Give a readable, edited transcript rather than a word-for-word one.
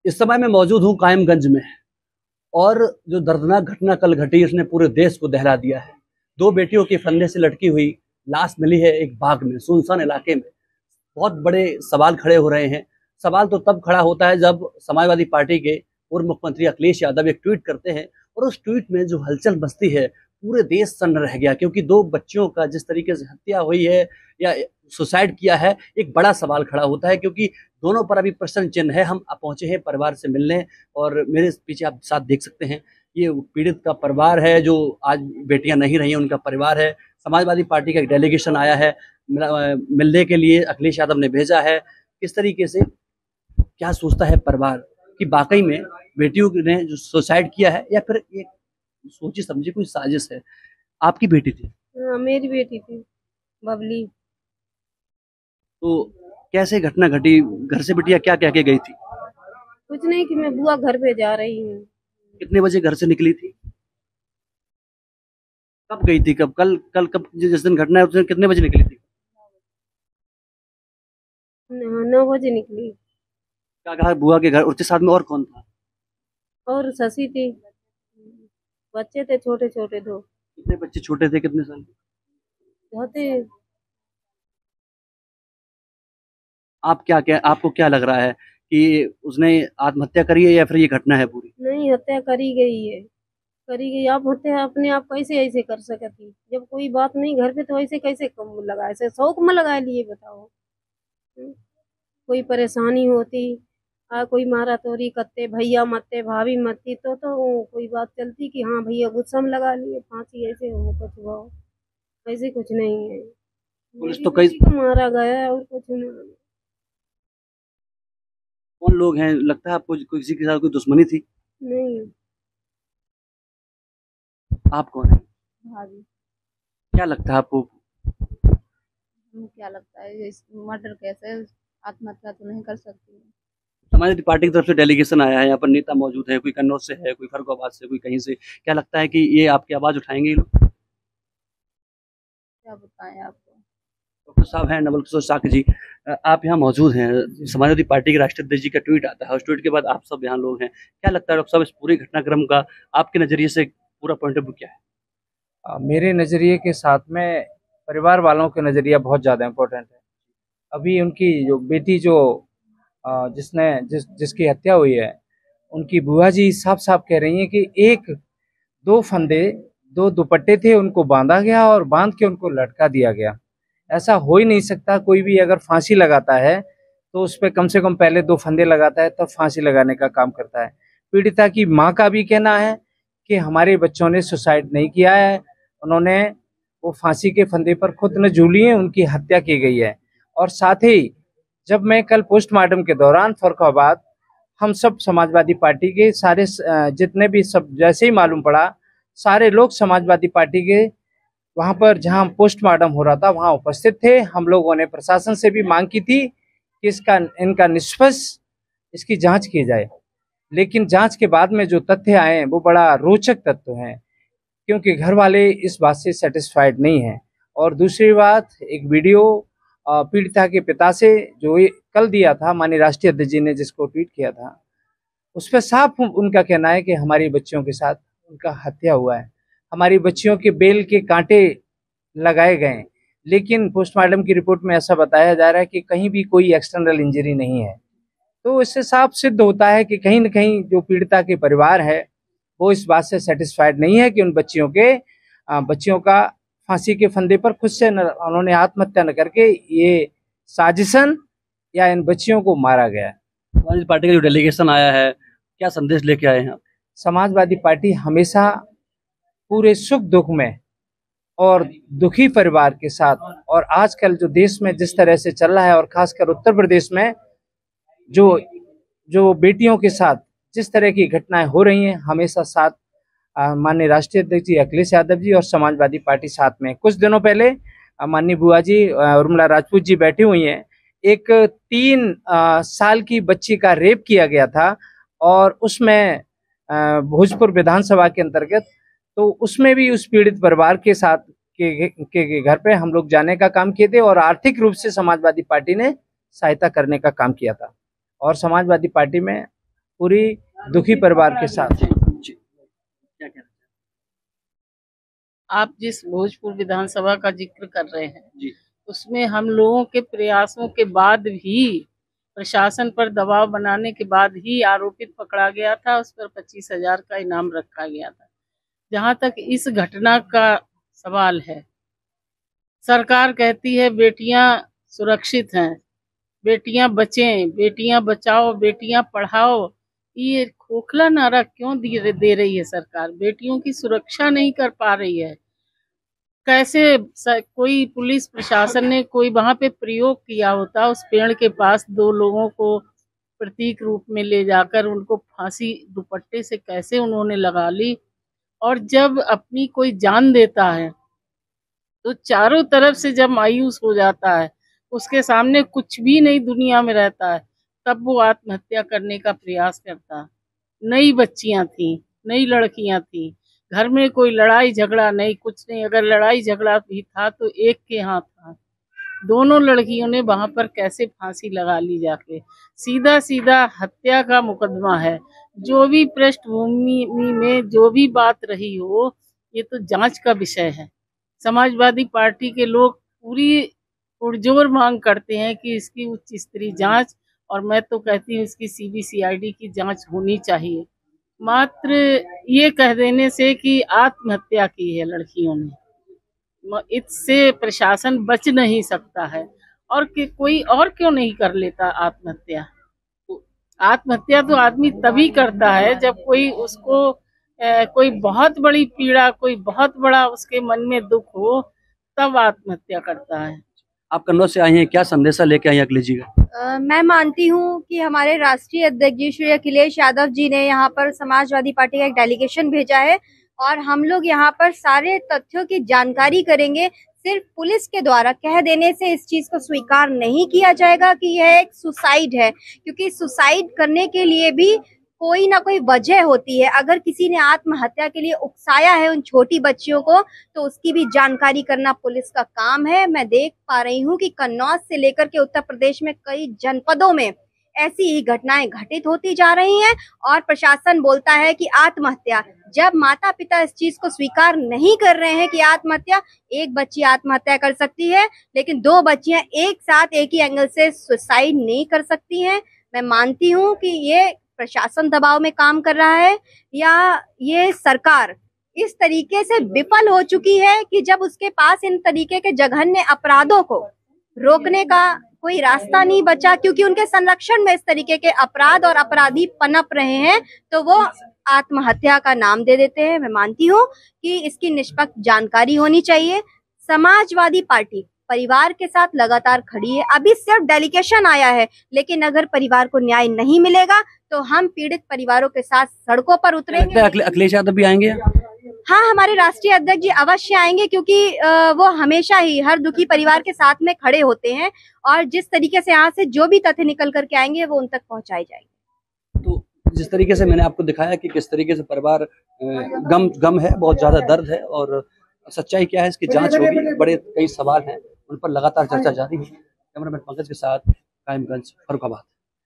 इस समय मैं मौजूद हूँ कायमगंज में। और जो दर्दनाक घटना कल घटी उसने पूरे देश को दहला दिया है। दो बेटियों के फंदे से लटकी हुई लाश मिली है एक बाग में, सुनसान इलाके में। बहुत बड़े सवाल खड़े हो रहे हैं। सवाल तो तब खड़ा होता है जब समाजवादी पार्टी के पूर्व मुख्यमंत्री अखिलेश यादव एक ट्वीट करते हैं और उस ट्वीट में जो हलचल मचती है, पूरे देश सन्न रह गया, क्योंकि दो बच्चियों का जिस तरीके से हत्या हुई है या सुसाइड किया है, एक बड़ा सवाल खड़ा होता है। क्योंकि दोनों पर अभी प्रश्न चिन्ह है। हम पहुंचे हैं परिवार से मिलने और मेरे पीछे आप साथ देख सकते हैं, ये पीड़ित का परिवार है, जो आज बेटियां नहीं रही हैं उनका परिवार है। समाजवादी पार्टी का एक डेलीगेशन आया है मिलने के लिए, अखिलेश यादव ने भेजा है। किस तरीके से क्या सोचता है परिवार कि वाकई में बेटियों ने जो सुसाइड किया है या फिर एक सोची समझी कोई साजिश है। आपकी बेटी थी? हाँ, मेरी बेटी थी बबली। तो कैसे घटना घटी? घर से बिटिया क्या कह के गई थी? कुछ नहीं कि मैं बुआ घर पे जा रही हूँ। कितने बजे घर से निकली थी? कब गई थी? कब? कल कल कब जिस दिन घटना है उस दिन कितने बजे निकली थी? 9 बजे निकली। क्या कहा बुआ के घर? उसके साथ में और कौन था? और शशि थी, बच्चे थे छोटे छोटे दो। कितने बच्चे छोटे थे? कितने साल के? होते आपको क्या लग रहा है कि उसने आत्महत्या करी है या फिर ये घटना है पूरी? नहीं, हत्या करी गई है, करी गई। आप हत्या अपने आप कैसे ऐसे कर सकती? जब कोई बात नहीं घर पे तो ऐसे कैसे कम लगा, ऐसे शौक में लगा लिए बताओ। हम्म? कोई परेशानी होती, कोई मारा तोरी करते, भैया मरते, भाभी मरती, तो कोई बात चलती कि हाँ भैया गुस्सा में लगा लिए, फांसी ऐसे हो कुछ हुआ हो। ऐसे कुछ नहीं है। पुलिस मेरी तो कई बेटी को मारा गया है और कुछ नहीं। कौन लोग हैं? लगता है आपको किसी के साथ कोई दुश्मनी थी? नहीं, आप कौन है? भाभी। क्या लगता है आपको? क्या लगता है इस मर्डर कैसे? आत्महत्या तो नहीं कर सकती। समाजवादी पार्टी की तरफ से डेलीगेशन आया है, यहाँ पर नेता मौजूद है, कोई कन्नौज से है, कोई फर्रुखाबाद से, कोई कहीं से। क्या लगता है कि ये आपकी आवाज उठाएंगे ये लोग? क्या बताएं आपको। डॉक्टर साहब हैं नवल किशोर साक्य जी। आप यहाँ मौजूद हैं। समाजवादी पार्टी के राष्ट्रीय अध्यक्ष जी का ट्वीट आता है, उस ट्वीट के बाद आप सब यहाँ लोग हैं। क्या लगता है डॉक्टर साहब, इस पूरे घटनाक्रम का आपके नजरिए से पूरा पॉइंट ऑफ व्यू क्या है? मेरे नज़रिए के साथ में परिवार वालों के नज़रिया बहुत ज़्यादा इम्पोर्टेंट है। अभी उनकी जो बेटी जो जिसकी हत्या हुई है, उनकी बुआ जी साफ साफ कह रही हैं कि एक दो फंदे, दो दुपट्टे थे, उनको बांधा गया और बांध के उनको लटका दिया गया। ऐसा हो ही नहीं सकता। कोई भी अगर फांसी लगाता है तो उस पर कम से कम पहले दो फंदे लगाता है, तब फांसी लगाने का काम करता है। पीड़िता की माँ का भी कहना है कि हमारे बच्चों ने सुसाइड नहीं किया है, उन्होंने वो फांसी के फंदे पर खुद न झूली है, उनकी हत्या की गई है। और साथ ही जब मैं कल पोस्टमार्टम के दौरान फर्रुखाबाद, हम सब समाजवादी पार्टी के सारे जितने भी सब, जैसे ही मालूम पड़ा, सारे लोग समाजवादी पार्टी के वहां पर जहां पोस्टमार्टम हो रहा था वहां उपस्थित थे। हम लोगों ने प्रशासन से भी मांग की थी कि इनका निष्पक्ष इसकी जांच की जाए। लेकिन जांच के बाद में जो तथ्य आए हैं वो बड़ा रोचक तथ्य हैं, क्योंकि घर वाले इस बात से सेटिस्फाइड नहीं हैं। और दूसरी बात, एक वीडियो पीड़िता के पिता से जो कल दिया था माननीय राष्ट्रीय अध्यक्ष जी ने, जिसको ट्वीट किया था, उस पर साफ उनका कहना है कि हमारी बच्चियों के साथ उनका हत्या हुआ है, हमारी बच्चियों के बेल के कांटे लगाए गए। लेकिन पोस्टमार्टम की रिपोर्ट में ऐसा बताया जा रहा है कि कहीं भी कोई एक्सटर्नल इंजरी नहीं है। तो इससे साफ सिद्ध होता है कि कहीं न कहीं जो पीड़िता के परिवार है वो इस बात से सेटिस्फाइड नहीं है कि उन बच्चियों का फांसी के फंदे पर खुद से उन्होंने आत्महत्या न करके ये साजिशन या इन बच्चियों को मारा गया है। समाजवादी पार्टी का जो डेलीगेशन आया है, क्या संदेश लेके आए हैं आप? समाजवादी पार्टी हमेशा पूरे सुख दुख में और दुखी परिवार के साथ, और आजकल जो देश में जिस तरह से चल रहा है और खासकर उत्तर प्रदेश में जो जो बेटियों के साथ जिस तरह की घटनाएं हो रही हैं, हमेशा साथ माननीय राष्ट्रीय अध्यक्ष जी अखिलेश यादव जी और समाजवादी पार्टी साथ में। कुछ दिनों पहले माननीय बुआ जी उर्मिला राजपूत जी बैठी हुई हैं। एक 3 साल की बच्ची का रेप किया गया था और उसमें भोजपुर विधानसभा के अंतर्गत, तो उसमें भी उस पीड़ित परिवार के साथ के घर पे हम लोग जाने का काम किए थे और आर्थिक रूप से समाजवादी पार्टी ने सहायता करने का काम किया था। और समाजवादी पार्टी में पूरी दुखी परिवार के साथ। जी, क्या कहना आप जिस भोजपुर विधानसभा का जिक्र कर रहे हैं जी, उसमें हम लोगों के प्रयासों के बाद भी, प्रशासन पर दबाव बनाने के बाद ही आरोपित पकड़ा गया था। उस पर 25,000 का इनाम रखा गया था। जहां तक इस घटना का सवाल है, सरकार कहती है बेटियां सुरक्षित हैं, बेटियां बचें, बेटियां बचाओ, बेटियां पढ़ाओ। ये खोखला नारा क्यों दे रही है सरकार? बेटियों की सुरक्षा नहीं कर पा रही है। कैसे कोई पुलिस प्रशासन ने कोई वहां पे प्रयोग किया होता, उस पेड़ के पास 2 लोगों को प्रतीक रूप में ले जाकर उनको फांसी दुपट्टे से कैसे उन्होंने लगा ली। और जब अपनी कोई जान देता है तो चारों तरफ से जब मायूस हो जाता है, उसके सामने कुछ भी नहीं दुनिया में रहता है, तब वो आत्महत्या करने का प्रयास करता है। नई बच्चियां थी, नई लड़कियां थी, घर में कोई लड़ाई झगड़ा नहीं, कुछ नहीं। अगर लड़ाई झगड़ा भी था तो एक के यहाँ था। दोनों लड़कियों ने वहां पर कैसे फांसी लगा ली जाके? सीधा सीधा हत्या का मुकदमा है। जो भी पृष्ठभूमि में जो भी बात रही हो, ये तो जांच का विषय है। समाजवादी पार्टी के लोग पूरी पुरजोर मांग करते हैं कि इसकी उच्च स्तरीय जांच, और मैं तो कहती हूँ इसकी CBCID की जांच होनी चाहिए। मात्र ये कह देने से कि आत्महत्या की है लड़कियों ने, इससे प्रशासन बच नहीं सकता है। और कि कोई और क्यों नहीं कर लेता आत्महत्या? आत्महत्या तो आदमी तभी करता है जब कोई उसको कोई बहुत बड़ी पीड़ा, कोई बहुत बड़ा उसके मन में दुख हो, तब आत्महत्या करता है। आप कन्नौज से आई हैं, क्या संदेशा लेके आई हैं अखिलेश जी का? मैं मानती हूँ कि हमारे राष्ट्रीय अध्यक्ष जी श्री अखिलेश यादव जी ने यहाँ पर समाजवादी पार्टी का एक डेलीगेशन भेजा है और हम लोग यहाँ पर सारे तथ्यों की जानकारी करेंगे। सिर्फ पुलिस के द्वारा कह देने से इस चीज को स्वीकार नहीं किया जाएगा कि यह एक सुसाइड है, क्योंकि सुसाइड करने के लिए भी कोई ना कोई वजह होती है। अगर किसी ने आत्महत्या के लिए उकसाया है उन छोटी बच्चियों को, तो उसकी भी जानकारी करना पुलिस का काम है। मैं देख पा रही हूँ कि कन्नौज से लेकर के उत्तर प्रदेश में कई जनपदों में ऐसी ही घटनाएं घटित होती जा रही हैं और प्रशासन बोलता है कि आत्महत्या। जब माता पिता इस चीज को स्वीकार नहीं कर रहे हैं कि आत्महत्या, एक बच्ची आत्महत्या कर सकती है लेकिन 2 बच्चियां एक साथ एक ही एंगल से सुसाइड नहीं कर सकती हैं। मैं मानती हूँ कि ये प्रशासन दबाव में काम कर रहा है या ये सरकार इस तरीके से विफल हो चुकी है कि जब उसके पास इन तरीके के जघन्य अपराधों को रोकने का कोई रास्ता नहीं बचा, क्योंकि उनके संरक्षण में इस तरीके के अपराध और अपराधी पनप रहे हैं, तो वो आत्महत्या का नाम दे देते हैं। मैं मानती हूँ कि इसकी निष्पक्ष जानकारी होनी चाहिए। समाजवादी पार्टी परिवार के साथ लगातार खड़ी है। अभी सिर्फ डेलीगेशन आया है, लेकिन अगर परिवार को न्याय नहीं मिलेगा तो हम पीड़ित परिवारों के साथ सड़कों पर उतरेंगे। अखिलेश यादव भी आएंगे? हाँ, हमारे राष्ट्रीय अध्यक्ष जी अवश्य आएंगे, क्योंकि वो हमेशा ही हर दुखी परिवार के साथ में खड़े होते हैं और जिस तरीके से यहाँ से जो भी तथ्य निकल करके आएंगे वो उन तक पहुँचाए जाएंगे। तो जिस तरीके से मैंने आपको दिखाया कि किस तरीके से परिवार गम है, बहुत ज्यादा दर्द है और सच्चाई क्या है इसकी जांच होगी। बड़े कई सवाल हैं, उन पर लगातार चर्चा जारी है। कैमरामैन पंकज के साथ कायमगंज, फर्रुखाबाद।